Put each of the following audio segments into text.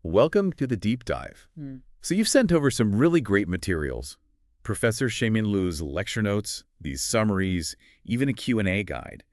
Welcome to the deep dive. So you've sent over some really great materials. Professor Shihmin Lo's lecture notes, these summaries, even a Q&A guide.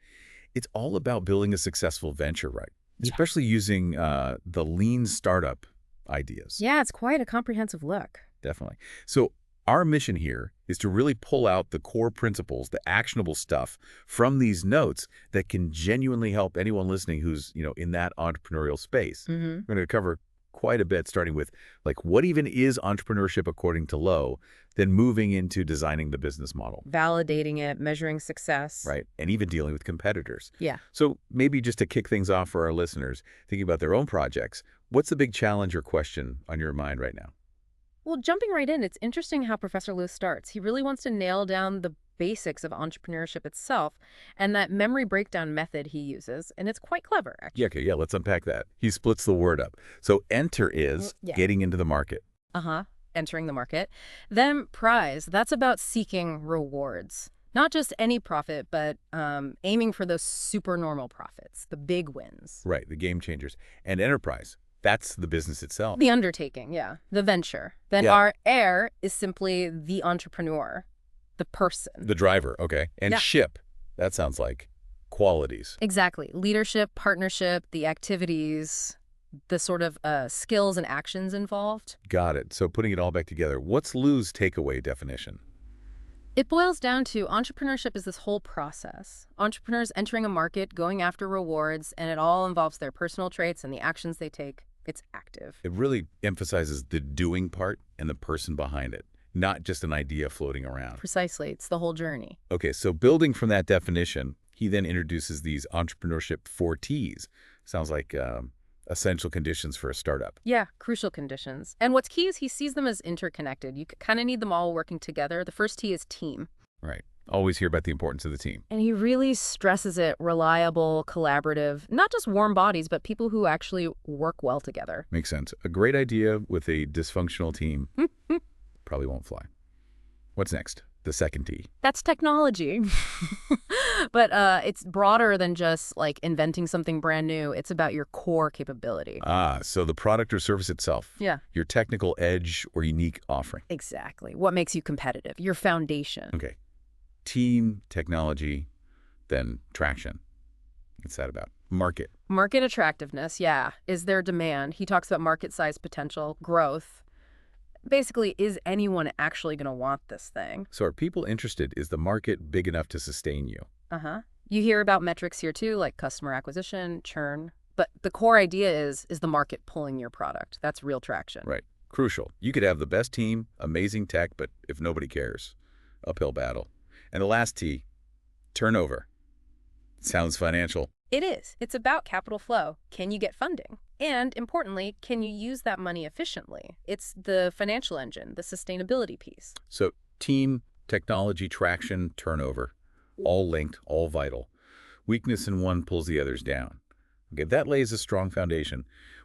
It's all about building a successful venture, right? Yeah. Especially using the lean startup ideas. Yeah, it's quite a comprehensive look. Definitely. So our mission here is to really pull out the core principles, the actionable stuff from these notes that can genuinely help anyone listening who's, in that entrepreneurial space. We're going to cover quite a bit, starting with, like, what even is entrepreneurship according to Lo, then moving into designing the business model. Validating it, measuring success. Right, and even dealing with competitors. Yeah. So maybe just to kick things off for our listeners, thinking about their own projects, what's the big challenge or question on your mind right now? Well, jumping right in, it's interesting how Professor Lo starts. He really wants to nail down the basics of entrepreneurship itself and that memory breakdown method he uses, and it's quite clever, actually. Yeah, okay, yeah, let's unpack that. He splits the word up. So enter is getting into the market. Entering the market. Then prize, that's about seeking rewards. Not just any profit, but aiming for those supernormal profits, the big wins. Right, the game changers. And enterprise, that's the business itself. The undertaking, the venture. Then our heir is simply the entrepreneur, the person. The driver, okay. And ship, that sounds like qualities. Exactly. Leadership, partnership, the activities, the sort of skills and actions involved. Got it. So putting it all back together, what's Lo's takeaway definition? It boils down to entrepreneurship is this whole process. Entrepreneurs entering a market, going after rewards, and it all involves their personal traits and the actions they take. It's active. It really emphasizes the doing part and the person behind it, not just an idea floating around. Precisely. It's the whole journey. Okay, so building from that definition, he then introduces these entrepreneurship 4 T's. Sounds like essential conditions for a startup. Yeah, crucial conditions. And what's key is he sees them as interconnected. You kind of need them all working together. The first T is team. Right. Always hear about the importance of the team. And he really stresses it: reliable, collaborative, not just warm bodies, but people who actually work well together. Makes sense. A great idea with a dysfunctional team probably won't fly. What's next? The second T. That's technology. But it's broader than just like inventing something brand new. It's about your core capability. So the product or service itself. Yeah. Your technical edge or unique offering. Exactly. What makes you competitive? Your foundation. Okay. Team, technology, then traction. What's that about? Market. Market attractiveness, is there demand? He talks about market size potential, growth. Basically, is anyone actually going to want this thing? So are people interested? Is the market big enough to sustain you? You hear about metrics here too, like customer acquisition, churn. But the core idea is the market pulling your product? That's real traction. Right. Crucial. You could have the best team, amazing tech, but if nobody cares, uphill battle. And the last T, turnover. Sounds financial. It is. It's about capital flow. Can you get funding? And importantly, can you use that money efficiently? It's the financial engine, the sustainability piece. So team, technology, traction, turnover, all linked, all vital. Weakness in one pulls the others down. Okay, that lays a strong foundation.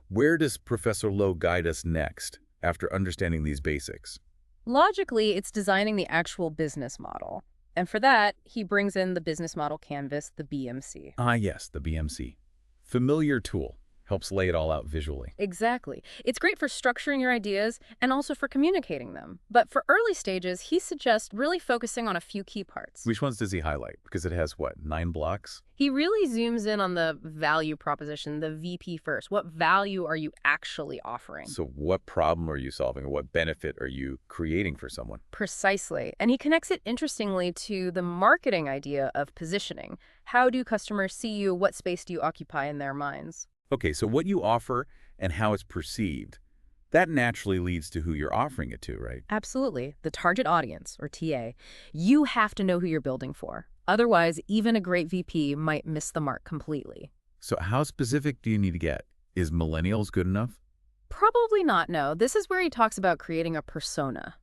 Where does Professor Lo guide us next after understanding these basics? Logically, it's designing the actual business model. And for that, he brings in the business model canvas, the BMC. Yes, the BMC. Familiar tool. Helps lay it all out visually. Exactly. It's great for structuring your ideas and also for communicating them. But for early stages, he suggests really focusing on a few key parts. Which ones does he highlight? Because it has, what, 9 blocks? He really zooms in on the value proposition, the VP first. What value are you actually offering? So what problem are you solving, or what benefit are you creating for someone? Precisely. And he connects it interestingly to the marketing idea of positioning. How do customers see you? What space do you occupy in their minds? Okay, so what you offer and how it's perceived, that naturally leads to who you're offering it to, right? Absolutely. The target audience, or TA. You have to know who you're building for. Otherwise, even a great VP might miss the mark completely. So how specific do you need to get? Is millennials good enough? Probably not, no. This is where he talks about creating a persona.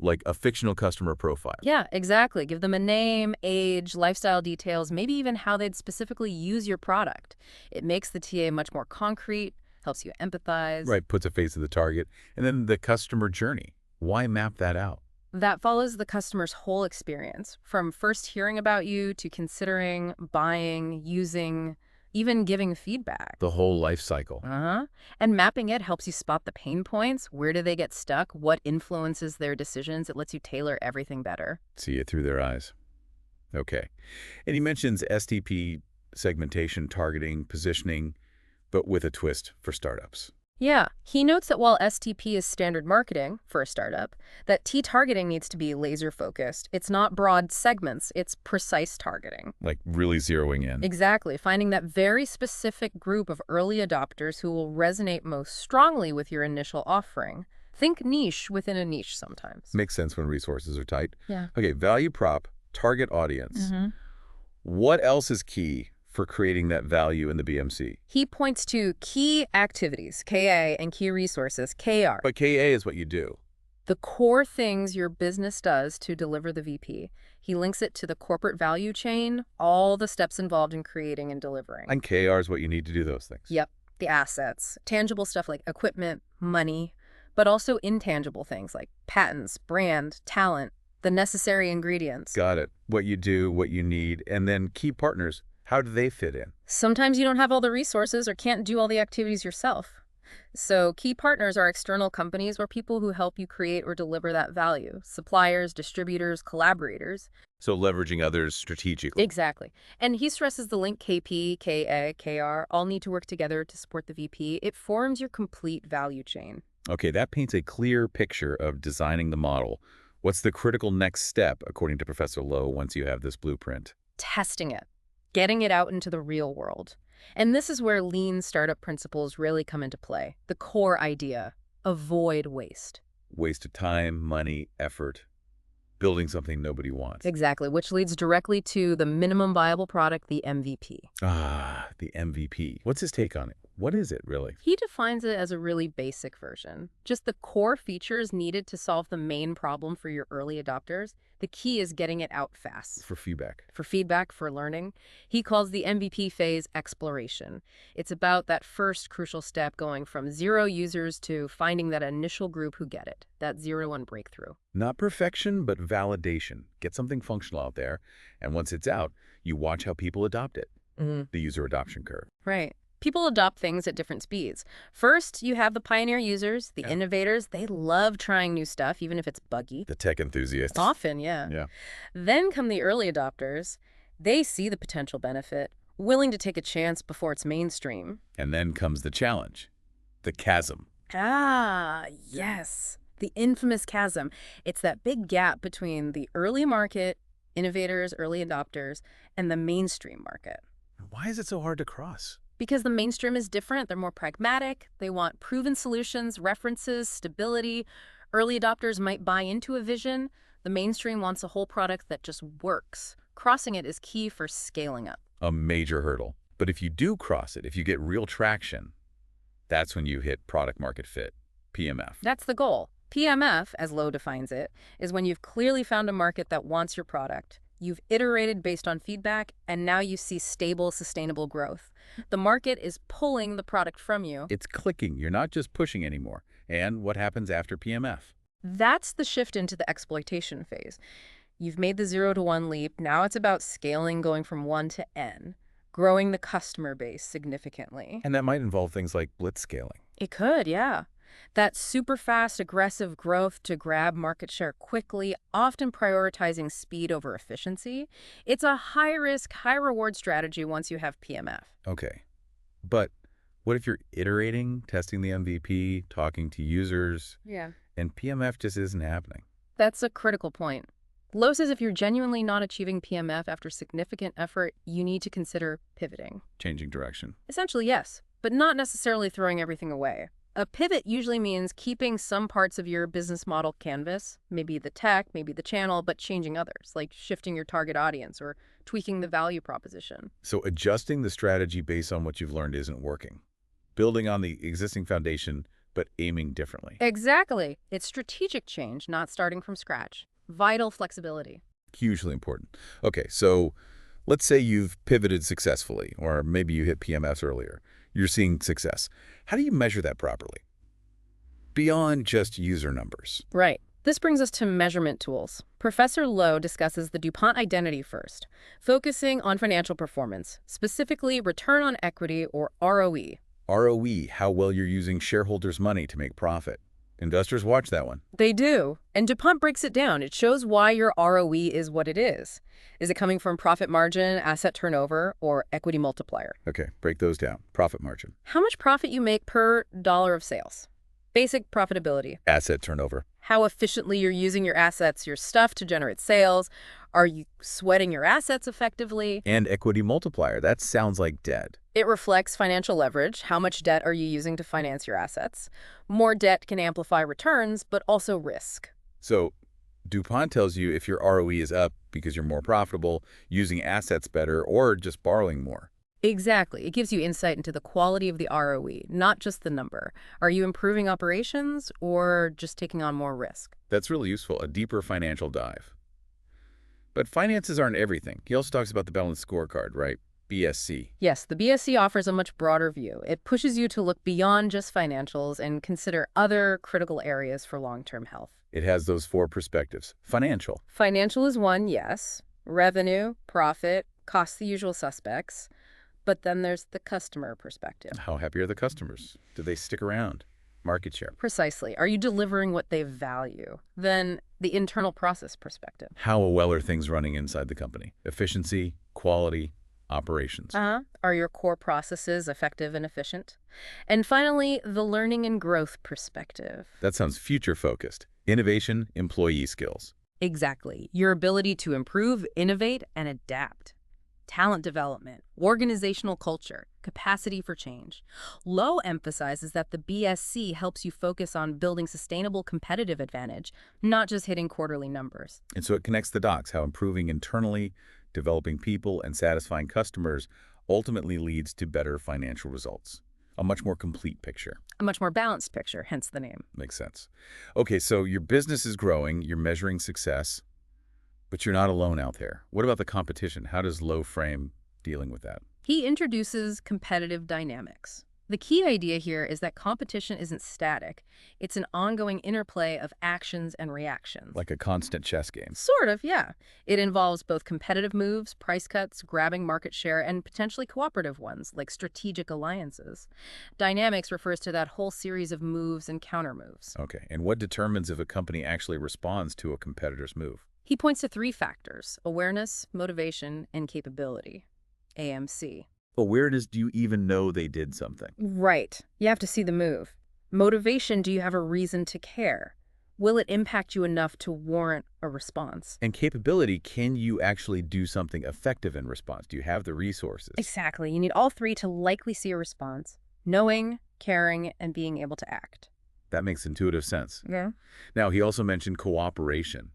Like a fictional customer profile. Yeah, exactly. Give them a name, age, lifestyle details, maybe even how they'd specifically use your product. It makes the TA much more concrete, helps you empathize. Right, puts a face to the target. And then the customer journey. Why map that out? That follows the customer's whole experience, from first hearing about you to considering, buying, using, even giving feedback. The whole life cycle. Uh-huh. And mapping it helps you spot the pain points. Where do they get stuck? What influences their decisions? It lets you tailor everything better. See it through their eyes. Okay. And he mentions STP segmentation, targeting, positioning, but with a twist for startups. Yeah, he notes that while STP is standard marketing for a startup, that T-targeting needs to be laser-focused. It's not broad segments, it's precise targeting. Like really zeroing in. Exactly, finding that very specific group of early adopters who will resonate most strongly with your initial offering. Think niche within a niche sometimes. Makes sense when resources are tight. Yeah. Okay, value prop, target audience. What else is key for creating that value in the BMC? He points to key activities, KA, and key resources, KR. But KA is what you do. The core things your business does to deliver the VP. He links it to the corporate value chain, all the steps involved in creating and delivering. And KR is what you need to do those things. Yep, the assets. Tangible stuff like equipment, money, but also intangible things like patents, brand, talent, the necessary ingredients. Got it. What you do, what you need, and then key partners. How do they fit in? Sometimes you don't have all the resources or can't do all the activities yourself. So key partners are external companies or people who help you create or deliver that value. Suppliers, distributors, collaborators. So leveraging others strategically. Exactly. And he stresses the link KP, KA, KR all need to work together to support the VP. It forms your complete value chain. Okay, that paints a clear picture of designing the model. What's the critical next step, according to Professor Lo, once you have this blueprint? Testing it. Getting it out into the real world. And this is where lean startup principles really come into play. The core idea, avoid waste. Waste of time, money, effort, building something nobody wants. Exactly, which leads directly to the minimum viable product, the MVP. Ah, the MVP. What's his take on it? What is it, really? He defines it as a really basic version. Just the core features needed to solve the main problem for your early adopters. The key is getting it out fast. For feedback. For feedback, for learning. He calls the MVP phase exploration. It's about that first crucial step going from 0 users to finding that initial group who get it, that 0-1 breakthrough. Not perfection, but validation. Get something functional out there, and once it's out, you watch how people adopt it. The user adoption curve. Right. People adopt things at different speeds. First, you have the pioneer users, the innovators. They love trying new stuff, even if it's buggy. The tech enthusiasts. Often, yeah. Then come the early adopters. They see the potential benefit, willing to take a chance before it's mainstream. And then comes the challenge, the chasm. Ah, yes. The infamous chasm. It's that big gap between the early market, innovators, early adopters, and the mainstream market. Why is it so hard to cross? Because the mainstream is different. They're more pragmatic. They want proven solutions, references, stability. Early adopters might buy into a vision. The mainstream wants a whole product that just works. Crossing it is key for scaling up. A major hurdle. But if you do cross it, if you get real traction, that's when you hit product market fit, PMF. That's the goal. PMF, as Lo defines it, is when you've clearly found a market that wants your product. You've iterated based on feedback, and now you see stable, sustainable growth. The market is pulling the product from you. It's clicking. You're not just pushing anymore. And what happens after PMF? That's the shift into the exploitation phase. You've made the 0-1 leap. Now it's about scaling, going from 1 to N, growing the customer base significantly. And that might involve things like blitz scaling. It could, yeah. That super fast, aggressive growth to grab market share quickly, often prioritizing speed over efficiency. It's a high-risk, high-reward strategy once you have PMF. Okay. But what if you're iterating, testing the MVP, talking to users, and PMF just isn't happening? That's a critical point. Lo says if you're genuinely not achieving PMF after significant effort, you need to consider pivoting. Changing direction. Essentially, yes, but not necessarily throwing everything away. A pivot usually means keeping some parts of your business model canvas, maybe the tech, maybe the channel, but changing others, like shifting your target audience or tweaking the value proposition. So adjusting the strategy based on what you've learned isn't working. Building on the existing foundation, but aiming differently. Exactly. It's strategic change, not starting from scratch. Vital flexibility. Hugely important. Okay, so let's say you've pivoted successfully, or maybe you hit PMS earlier. You're seeing success. How do you measure that properly? Beyond just user numbers. Right. This brings us to measurement tools. Professor Lo discusses the DuPont identity first, focusing on financial performance, specifically return on equity or ROE. ROE, how well you're using shareholders' money to make profit. Investors watch that one. They do. And DuPont breaks it down. It shows why your ROE is what it is. Is it coming from profit margin, asset turnover, or equity multiplier? Okay, break those down. Profit margin. How much profit you make per dollar of sales. Basic profitability. Asset turnover. How efficiently you're using your assets, your stuff to generate sales. Are you sweating your assets effectively? And equity multiplier. That sounds like debt. It reflects financial leverage. How much debt are you using to finance your assets? More debt can amplify returns, but also risk. So DuPont tells you if your ROE is up because you're more profitable, using assets better, or just borrowing more. Exactly. It gives you insight into the quality of the ROE, not just the number. Are you improving operations or just taking on more risk? That's really useful, a deeper financial dive. But finances aren't everything. He also talks about the balanced scorecard, right? BSC. Yes, the BSC offers a much broader view. It pushes you to look beyond just financials and consider other critical areas for long-term health. It has those 4 perspectives. Financial. Financial is one, yes. Revenue, profit, costs, the usual suspects. But then there's the customer perspective. How happy are the customers? Do they stick around? Market share. Precisely. Are you delivering what they value? Then the internal process perspective. How well are things running inside the company? Efficiency, quality, operations. Are your core processes effective and efficient? And finally, the learning and growth perspective. That sounds future-focused. Innovation, employee skills. Exactly. Your ability to improve, innovate, and adapt. Talent development, organizational culture, capacity for change. Lo emphasizes that the BSC helps you focus on building sustainable competitive advantage, not just hitting quarterly numbers. And so it connects the dots, how improving internally, developing people, and satisfying customers ultimately leads to better financial results. A much more complete picture. A much more balanced picture, hence the name. Makes sense. Okay, so your business is growing, you're measuring success, but you're not alone out there. What about the competition? How does Lo frame dealing with that? He introduces competitive dynamics. The key idea here is that competition isn't static. It's an ongoing interplay of actions and reactions. Like a constant chess game. Sort of, yeah. It involves both competitive moves, price cuts, grabbing market share, and potentially cooperative ones, like strategic alliances. Dynamics refers to that whole series of moves and countermoves. Okay, and what determines if a company actually responds to a competitor's move? He points to 3 factors: awareness, motivation, and capability. AMC. Awareness, do you even know they did something? Right. You have to see the move. Motivation, do you have a reason to care? Will it impact you enough to warrant a response? And capability, can you actually do something effective in response? Do you have the resources? Exactly. You need all 3 to likely see a response: knowing, caring, and being able to act. That makes intuitive sense. Yeah. Now, he also mentioned cooperation,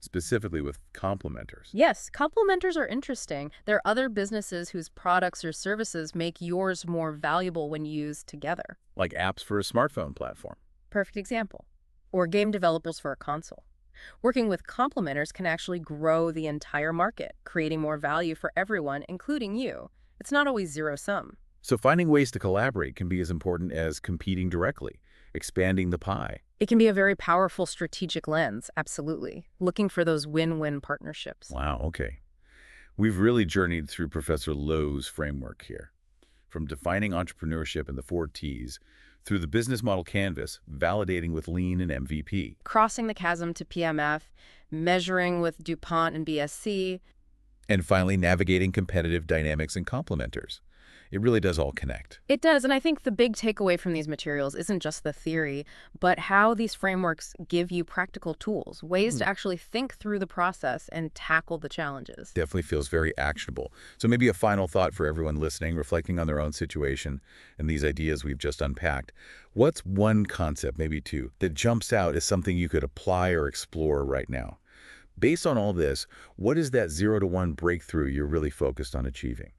specifically with complementers. Yes, complementers are interesting. There are other businesses whose products or services make yours more valuable when used together. Like apps for a smartphone platform. Perfect example. Or game developers for a console. Working with complementers can actually grow the entire market, creating more value for everyone, including you. It's not always zero-sum. So finding ways to collaborate can be as important as competing directly, expanding the pie. It can be a very powerful strategic lens, absolutely. Looking for those win-win partnerships. Wow, okay. We've really journeyed through Professor Lo's framework here. From defining entrepreneurship and the 4 T's, through the business model canvas, validating with Lean and MVP. Crossing the chasm to PMF, measuring with DuPont and BSC. And finally, navigating competitive dynamics and complementers. It really does all connect. It does, and I think the big takeaway from these materials isn't just the theory, but how these frameworks give you practical tools, ways to actually think through the process and tackle the challenges. Definitely feels very actionable. So maybe a final thought for everyone listening, reflecting on their own situation and these ideas we've just unpacked. What's one concept, maybe 2, that jumps out as something you could apply or explore right now? Based on all this, what is that 0 to 1 breakthrough you're really focused on achieving?